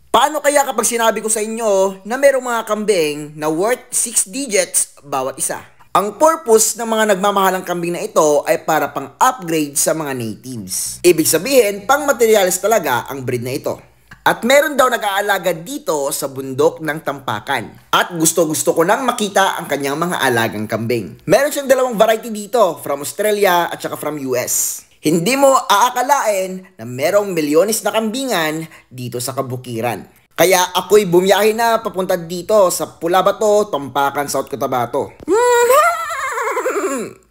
Paano kaya kapag sinabi ko sa inyo na merong mga kambing na worth 6 digits bawat isa? Ang purpose ng mga nagmamahalang kambing na ito ay para pang-upgrade sa mga natives. Ibig sabihin, pang materials talaga ang breed na ito. At meron daw nag-aalaga dito sa bundok ng Tampakan. At gusto-gusto ko nang makita ang kanyang mga alagang kambing. Meron siyang dalawang variety dito, from Australia at saka from US. Hindi mo aakalain na merong milyones na kambingan dito sa kabukiran. Kaya ako'y bumiyahe na papunta dito sa Pulabato, Tampakan, South Cotabato.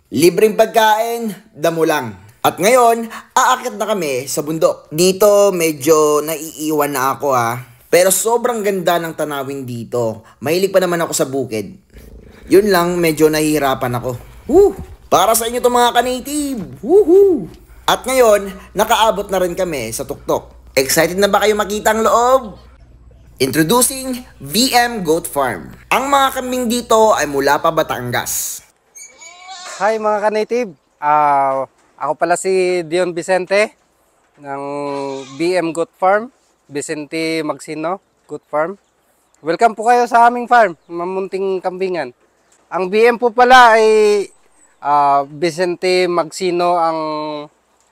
Libreng pagkain, damo lang. At ngayon, aakyat na kami sa bundok. Dito medyo naiiwan na ako Pero sobrang ganda ng tanawin dito. Mahilig pa naman ako sa bukid. Yun lang, medyo nahihirapan ako. Woo! Para sa inyo to mga ka-native. Woohoo! At ngayon, nakaabot na rin kami sa tuktok. Excited na ba kayo makita ang loob? Introducing VM Goat Farm. Ang mga kambing dito ay mula pa Batangas. Hi mga ka-native, ako pala si Dion Vicente ng BM Goat Farm, Vicente Magsino Goat Farm. Welcome po kayo sa aming farm, mamunting kambingan. Ang BM po pala ay Vicente Magsino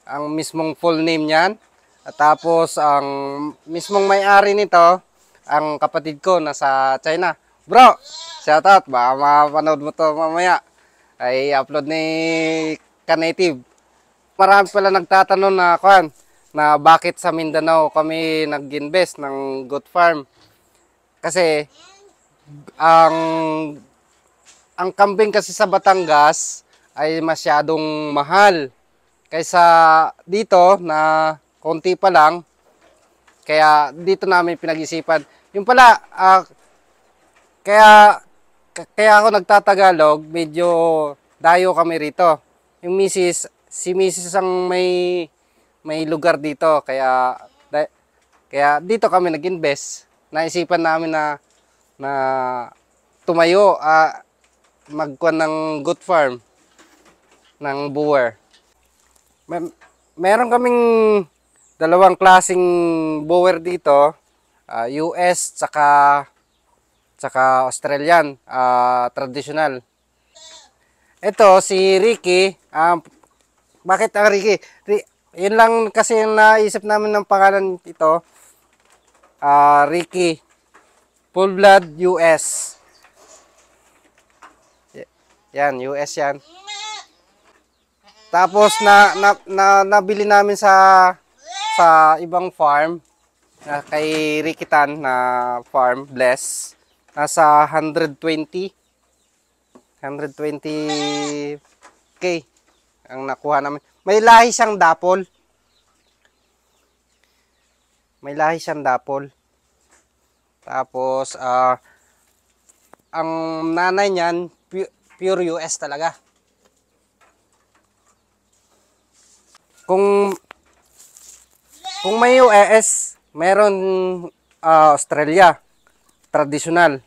ang mismong full name niyan. At tapos ang mismong may-ari nito, ang kapatid ko nasa China. Bro, shout out, baka mapanood mo to mamaya. Ay upload ni ka-native. Marami pala nagtatanong na bakit sa Mindanao kami nag-invest ng goat farm. Kasi ang kambing kasi sa Batangas ay masyadong mahal. Kaysa dito na konti pa lang, kaya dito namin pinag-isipan. Yung pala, kaya ako nagtatagalog, medyo dayo kami rito. Yung si Mrs. ang may lugar dito, kaya dito kami nag-invest. Naisipan namin na tumayo, magkuhan ng goat farm ng Boer. Meron kaming dalawang klasing Boer dito, US tsaka Australian, traditional. Ito si Ricky, bakit ang Ricky? Yun lang kasi naisip namin ng pangalan ito, Ricky, full blood US. Yan, US yan. Tapos nabili namin sa ibang farm, kay Ricky Tan na farm, Bless. Nasa 120k ang nakuha namin. May lahi siyang dapol. Tapos ang nanay niyan pure US talaga. Kung may US, meron Australia, traditional.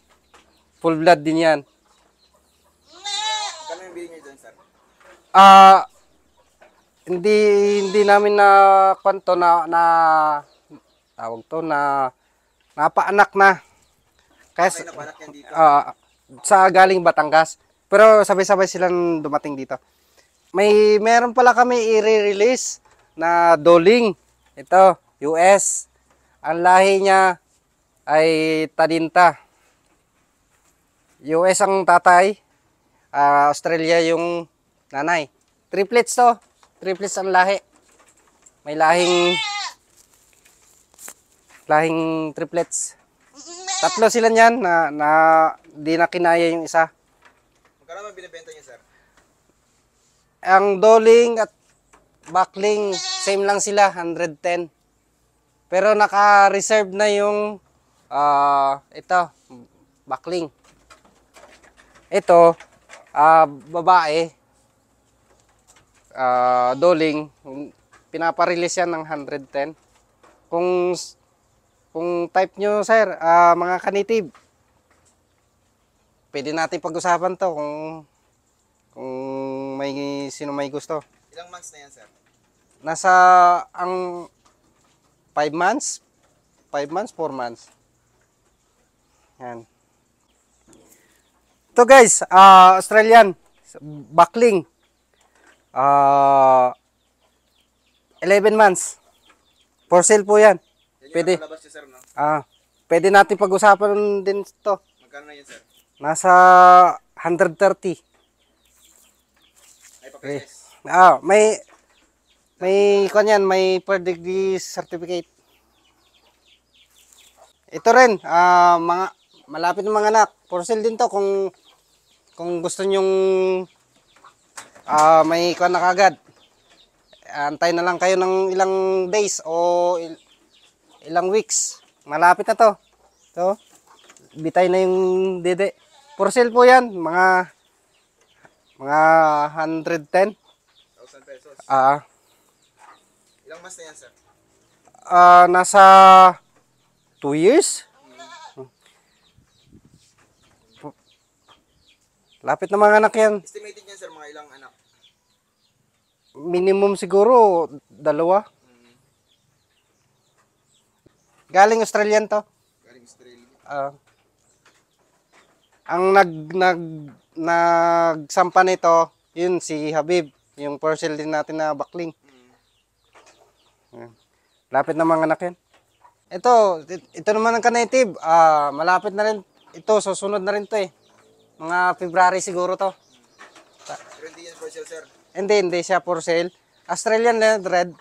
Full blood din yan. Kano yung bili niyo dyan, sir? Hindi namin na kwento na tawag to na napaanak na. Kasi Napanak yan dito. sa galing Batangas. Pero sabay-sabay silang dumating dito. Meron pala kami i-release na doling. Ito, US. Ang lahi niya ay Tadinta. US ang tatay, Australia yung nanay. Triplets to. Triplets ang lahi. May lahing triplets. Tatlo sila niyan na di na kinaya yung isa. Magkano naman binibenta niyo, sir? Ang doling at backling, same lang sila, 110. Pero naka-reserve na yung ito, backling. Ito, babae, doling, pinaparelease yan ng 110. Kung type nyo, sir, mga ka-native, pwede natin pag-usapan to kung sino may gusto. Ilang months na yan, sir? Nasa ang 5 months, 5 5 months, 4 months. Yan. Ito guys, Australian, Buckling. 11 months. For sale po yan. Pwede. Pwede natin pag-usapan din ito. Magkano na yan, sir? Nasa 130. Ay, papeles. May kanyan, may per degree certificate. Ito rin, mga malapit ng mga anak. For sale din to kung gusto nyong may kuha na kagad. Antay na lang kayo ng ilang days o ilang weeks. Malapit na to. To. Bitay na yung dede. For sale po yan, mga 110. 1,000 pesos. Ilang months na yan, sir? Nasa 2 years. Lapit na mga anak yan. Estimated niyan, sir, mga ilang anak? Minimum siguro 2. Galing Australian to. Galing Australia. Ang nagsampa nito, yun si Habib, yung parcel din natin na Buckling. Lapit na mga anak yan. Ito naman ang ka-native. Malapit na rin. Ito, susunod na rin to eh. Mga February siguro to. Pero hindi yan for sale, sir? Hindi siya for sale. Australian Red.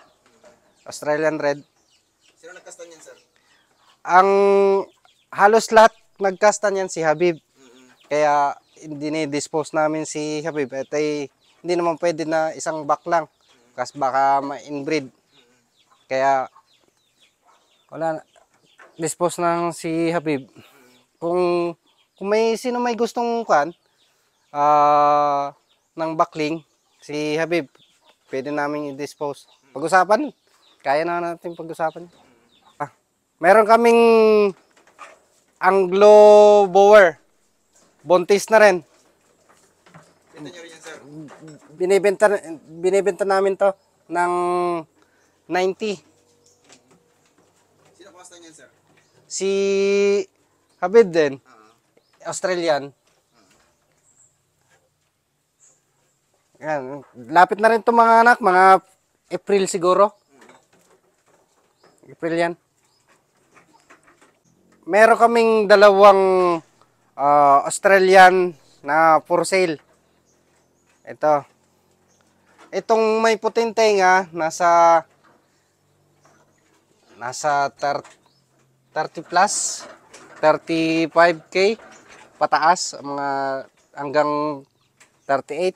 Australian Red. Sino nagkasta niyan, sir? Ang halos lahat nagkasta niyan si Habib. Kaya dispose namin si Habib. At hindi naman pwede na isang back lang. Kasi baka ma-inbreed. Kaya wala na. Dispose na si Habib. Kung sino may gustong ng Buckling, si Habib, pwede namin i-dispose. Pag-usapan. Kaya na natin pag-usapan. Meron kaming Anglo Bower. Bontis na rin. Benta niyo rin yan, sir? Binibenta namin to ng 90. Sino kumasta niyan, sir? Si Habib din. Australian. Yan. Lapit na rin to mga anak. Mga April siguro. April yan. Meron kaming dalawang Australian na for sale. Itong may puting tenga nasa 30 plus 35k pataas, mga hanggang 38.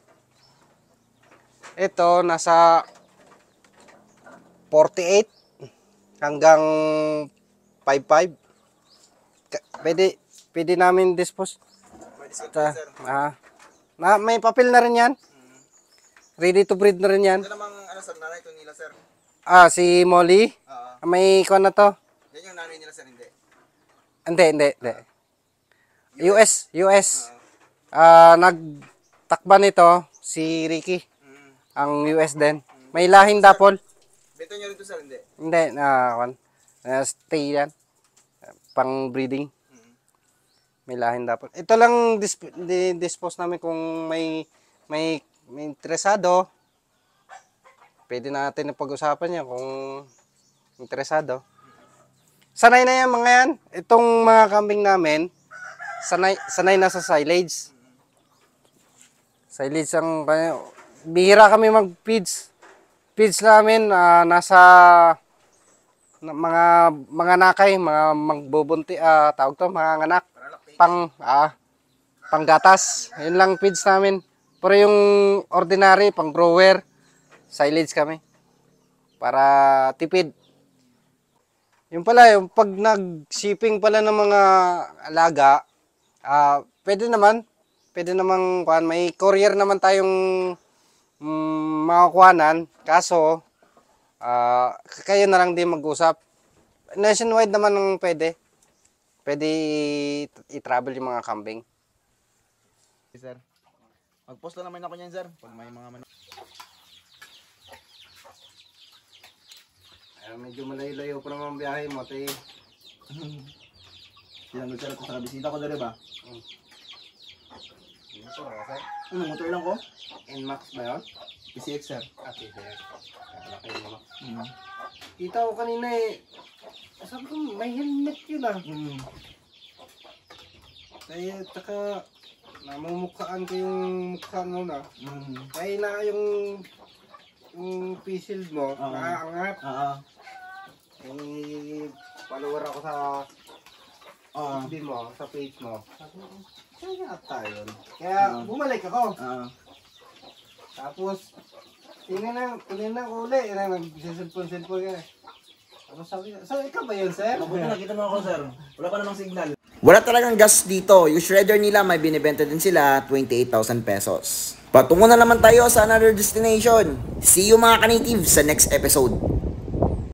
Ito nasa 48 hanggang 55. Pwede namin dispose. May discount yan, sir? May papel na rin yan. Ready to breed na rin yan. Ito namang, sir, nanay ito nila, sir? Si Molly. May kuha na to. Yan yung nanay nila, sir, hindi? Hindi. US. Nagtakba nito si Ricky. Ang US din. May lahing dapol. Benta nyo rin ito, sir, hindi? Hindi. Stay yan. Pang breeding. May lahing dapol. Ito lang dispose namin kung may interesado. Pwede natin pag-usapan niya kung interesado. Sanay na yan mga yan. Itong mga kambing namin, sanay na sa silage. Silage ang bihira kami mag-feeds. Feeds namin nasa mga nakay, mga magbubunti, tawag to, mga anak, panggatas. Yun lang feeds namin. Pero yung ordinary, pang grower, silage kami. Para tipid. Yung pala, yung pag nag-shipping pala ng mga alaga, pwede naman may courier naman tayong makakuhanan. Kaso, kayo na lang din mag-usap. Nationwide naman ang pwede. Pwede i-travel yung mga kambing. Sir, mag-post lang naman ako niyan, sir, pag may mga manok. Medyo malayo-layo pa naman ang biyahe mo. Sinanggal sir ako sa kabisita ko dali ba? Motor ka, sir? Motor lang ko. NMAX ba yun? PCX sir. Okay, sir. Laki mo. Mm. Kita ko kanina eh. Sabi ko, may helmet yun ah. Kaya, taka, namumukhaan ko yung mukha mo na. Kaya na yung face shield mo, nakaangat. Eh, follower ako sa FB mo, sa page mo. Sabi ko, kaya tayo yun. Kaya, bumalik ako. Tapos, tinignan ko ulit. Nag-cellphone ka. Tapos sabi niya, so ikaw ba yun, sir? Mabuti nakita mo ako sir. Wala pa namang signal. Wala talagang gas dito. Yung shredder nila may binibenta din sila 28,000 pesos. Patungo na naman tayo sa another destination. See you mga ka-native sa next episode.